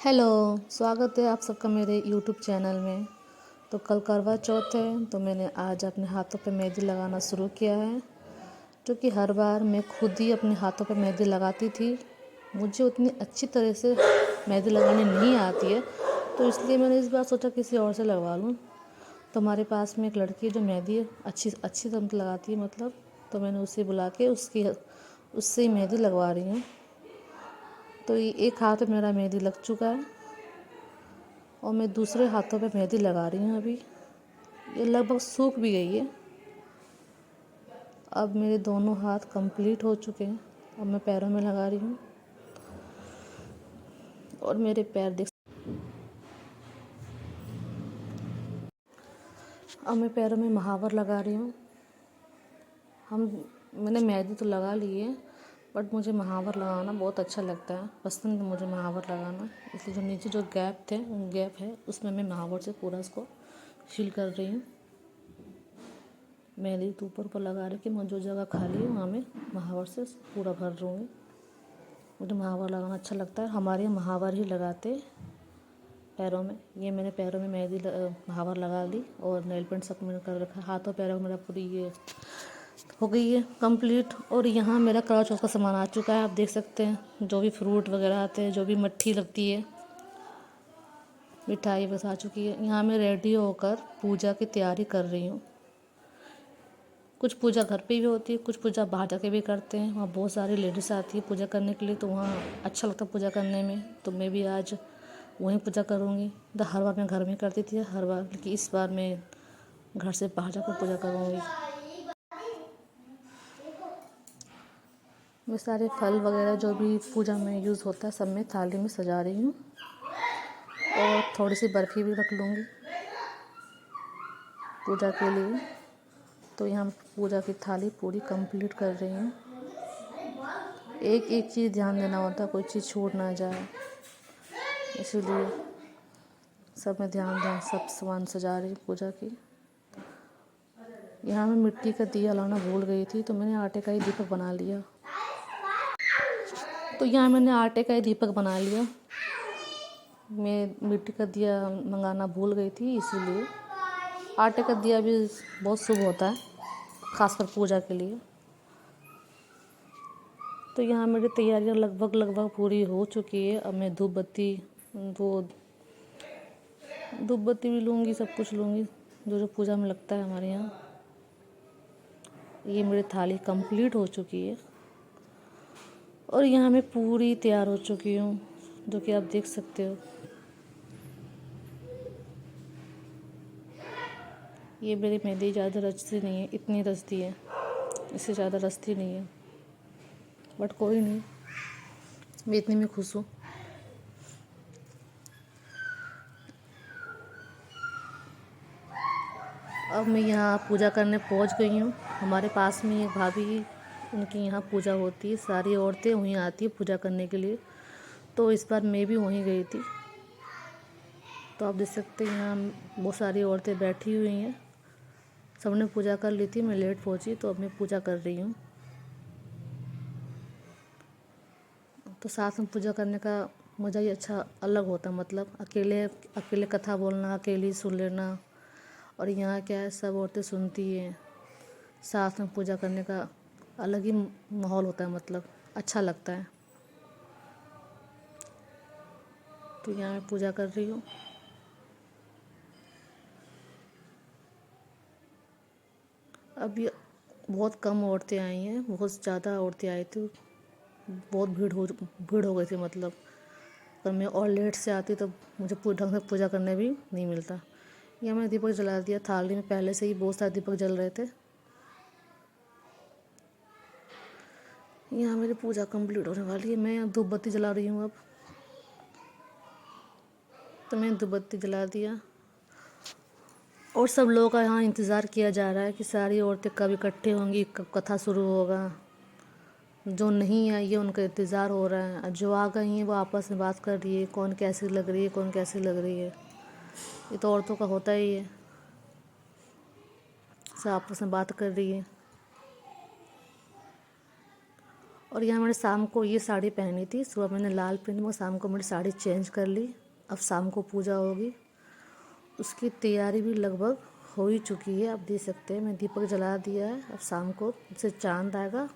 Hello. स्वागत है आप सबका मेरे यूट्यूब चैनल में। तो कल करवा चौथ है तो मैंने आज अपने हाथों पे मेहंदी लगाना शुरू किया है, क्योंकि हर बार मैं खुद ही अपने हाथों पे मेहंदी लगाती थी। मुझे उतनी अच्छी तरह से मेहंदी लगानी नहीं आती है, तो इसलिए मैंने इस बार सोचा किसी और से लगवा लूँ। तो हमारे पास में एक लड़की है जो मेहंदी अच्छी तरह लगाती है मतलब, तो मैंने उसे बुला के उससे ही मेहंदी लगवा रही हूँ। तो ये एक हाथ पे मेरा मेहंदी लग चुका है और मैं दूसरे हाथों पे मेहंदी लगा रही हूँ। अभी ये लगभग सूख भी गई है। अब मेरे दोनों हाथ कंप्लीट हो चुके हैं। अब मैं पैरों में लगा रही हूँ और मेरे पैर देख, अब मैं पैरों में महावर लगा रही हूँ। मैंने मेहंदी तो लगा ली है, बट मुझे महावर लगाना बहुत अच्छा लगता है, पसंद है मुझे महावर लगाना। इसलिए जो नीचे जो गैप है उसमें मैं महावर से पूरा इसको फिल कर रही हूँ। मेहंदी तो ऊपर लगा रही कि मैं जो जगह खाली है वहाँ में महावर से पूरा भर दूँगी। मुझे महावर लगाना अच्छा लगता है। हमारे यहाँ महावर ही लगाते पैरों में। ये मैंने पैरों में महावर लगा ली और नेल पेंट सब मैंने कर रखा है। हाथों पैरों में मेरा पूरी ये हो गई है कंप्लीट। और यहाँ मेरा करवा चौथ का सामान आ चुका है, आप देख सकते हैं। जो भी फ्रूट वगैरह आते हैं, जो भी मट्ठी लगती है, मिठाई बस आ चुकी है। यहाँ मैं रेडी होकर पूजा की तैयारी कर रही हूँ। कुछ पूजा घर पे भी होती है, कुछ पूजा बाहर जाके भी करते हैं। वहाँ बहुत सारी लेडीज़ आती है पूजा करने के लिए, तो वहाँ अच्छा लगता है पूजा करने में। तो मैं भी आज वहीं पूजा करूँगी। तो हर बार मैं घर में करती थी हर बार, लेकिन इस बार मैं घर से बाहर जाकर पूजा करूँगी। मैं सारे फल वगैरह जो भी पूजा में यूज़ होता है सब मैं थाली में सजा रही हूँ, और थोड़ी सी बर्फ़ी भी रख लूँगी पूजा के लिए। तो यहाँ पूजा की थाली पूरी कंप्लीट कर रही हूँ। एक एक चीज़ ध्यान देना होता है, कोई चीज़ छूट ना जाए, इसीलिए सब में ध्यान सब सामान सजा रही पूजा की। यहाँ मैं मिट्टी का दिया लाना भूल गई थी, तो मैंने आटे का ही दीपक बना लिया। मैं मिट्टी का दिया मंगाना भूल गई थी, इसीलिए आटे का दिया भी बहुत शुभ होता है, खासकर पूजा के लिए। तो यहाँ मेरी तैयारियाँ लगभग पूरी हो चुकी है। अब मैं धूप बत्ती भी लूँगी, सब कुछ लूँगी जो जो पूजा में लगता है हमारे यहाँ। ये मेरी थाली कंप्लीट हो चुकी है और यहाँ मैं पूरी तैयार हो चुकी हूँ, जो कि आप देख सकते हो। ये मेरी मेहंदी ज़्यादा रचती नहीं है, इतनी रचती है, इससे ज़्यादा रचती नहीं है, बट कोई नहीं, मैं इतनी में खुश हूँ। अब मैं यहाँ पूजा करने पहुँच गई हूँ। हमारे पास में एक भाभी, उनकी यहाँ पूजा होती है, सारी औरतें वहीं आती है पूजा करने के लिए। तो इस बार मैं भी वहीं गई थी। तो आप देख सकते हैं यहाँ बहुत सारी औरतें बैठी हुई हैं, सबने पूजा कर ली थी। मैं लेट पहुँची तो अब मैं पूजा कर रही हूँ। तो साथ में पूजा करने का मज़ा ही अच्छा अलग होता है, मतलब अकेले अकेले कथा बोलना, अकेले सुन लेना, और यहाँ क्या है सब औरतें सुनती हैं। साथ में पूजा करने का अलग ही माहौल होता है, मतलब अच्छा लगता है। तो यहाँ मैं पूजा कर रही हूँ। अभी बहुत कम औरतें आई हैं, बहुत ज़्यादा औरतें आई थी, बहुत भीड़ हो गई थी मतलब। पर मैं और लेट से आती तो मुझे ढंग से पूजा करने भी नहीं मिलता। यहाँ मैंने दीपक जला दिया, थाली में पहले से ही बहुत सारे दीपक जल रहे थे। यहाँ मेरी पूजा कंप्लीट होने वाली है। मैं यहाँ धूप बत्ती जला रही हूँ अब। तो मैंने धूप बत्ती जला दिया और सब लोगों का यहाँ इंतज़ार किया जा रहा है कि सारी औरतें कब इकट्ठे होंगी, कब कथा शुरू होगा। जो नहीं आई है उनका इंतज़ार हो रहा है, और जो आ गई हैं वो आपस में बात कर रही है, कौन कैसी लग रही है, कौन कैसी लग रही है। ये तो औरतों का होता ही है, सब आपस में बात कर रही है। और यहाँ मैंने शाम को ये साड़ी पहनी थी, सुबह मैंने लाल पहनी, मगर शाम को मैंने साड़ी चेंज कर ली। अब शाम को पूजा होगी, उसकी तैयारी भी लगभग हो ही चुकी है। आप देख सकते हैं मैं दीपक जला दिया है। अब शाम को से चांद आएगा।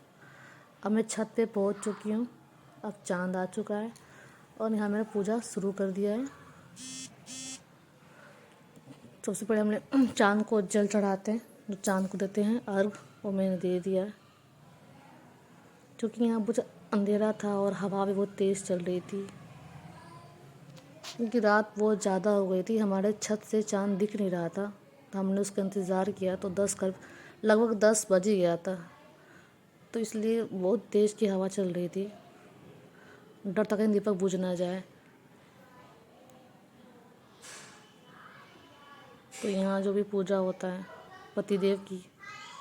अब मैं छत पे पहुंच चुकी हूँ, अब चांद आ चुका है और यहाँ मैंने पूजा शुरू कर दिया है। सबसे पहले हमने चांद को जल चढ़ाते हैं, जो चांद को देते हैं अर्घ, वो मैंने दे दिया है। क्योंकि यहाँ कुछ अंधेरा था और हवा भी बहुत तेज़ चल रही थी, क्योंकि रात बहुत ज़्यादा हो गई थी, हमारे छत से चांद दिख नहीं रहा था। तो हमने उसका इंतज़ार किया तो लगभग 10 बज ही गया था। तो इसलिए बहुत तेज़ की हवा चल रही थी, डर था कहीं दीपक बुझ ना जाए। तो यहाँ जो भी पूजा होता है पतिदेव की,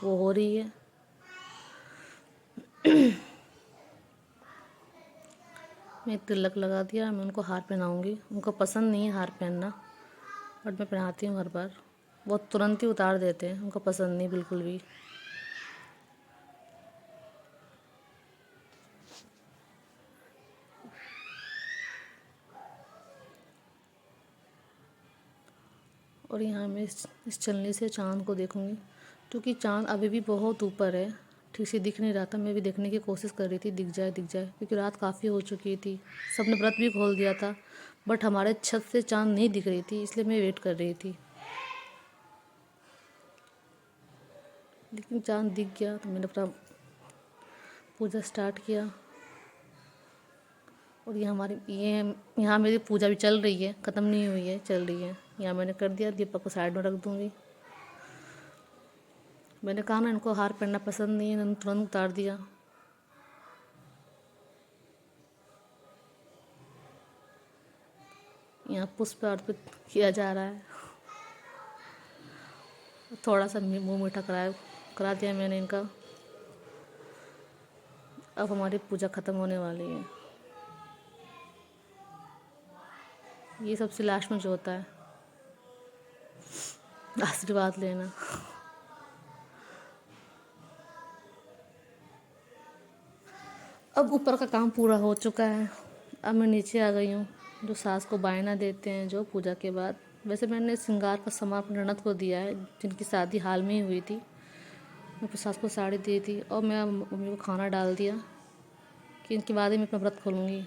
वो हो रही है। मैं तिलक लगा दिया, मैं उनको हार पहनाऊँगी। उनको पसंद नहीं है हार पहनना, बट मैं पहनाती हूँ हर बार। वो तुरंत ही उतार देते हैं, उनको पसंद नहीं बिल्कुल भी। और यहाँ मैं इस चलनी से चाँद को देखूँगी, क्योंकि चाँद अभी भी बहुत ऊपर है, ठीक से दिख नहीं रहा था। मैं भी देखने की कोशिश कर रही थी, दिख जाए दिख जाए, क्योंकि रात काफ़ी हो चुकी थी। सबने व्रत भी खोल दिया था, बट हमारे छत से चाँद नहीं दिख रही थी, इसलिए मैं वेट कर रही थी। लेकिन चाँद दिख गया तो मैंने अपना पूजा स्टार्ट किया। और यहाँ मेरी पूजा भी चल रही है, ख़त्म नहीं हुई है, चल रही है। यहाँ मैंने कर दिया, दीपक को साइड में रख दूँगी। मैंने कहा ना इनको हार पहनना पसंद नहीं है, इन्होंने तुरंत उतार दिया। यहाँ पुष्प अर्पित किया जा रहा है। थोड़ा सा मुँह मीठा करा दिया मैंने इनका। अब हमारी पूजा ख़त्म होने वाली है। ये सबसे लास्ट में जो होता है आशीर्वाद लेना। अब ऊपर का काम पूरा हो चुका है, अब मैं नीचे आ गई हूँ। जो सास को बायना देते हैं जो पूजा के बाद, वैसे मैंने श्रृंगार का सामान अपने ननद को दिया है, जिनकी शादी हाल में ही हुई थी। मैं अपनी सास को साड़ी दी थी और मैं मम्मी को खाना डाल दिया कि इनके बाद ही मैं अपना व्रत खोलूँगी।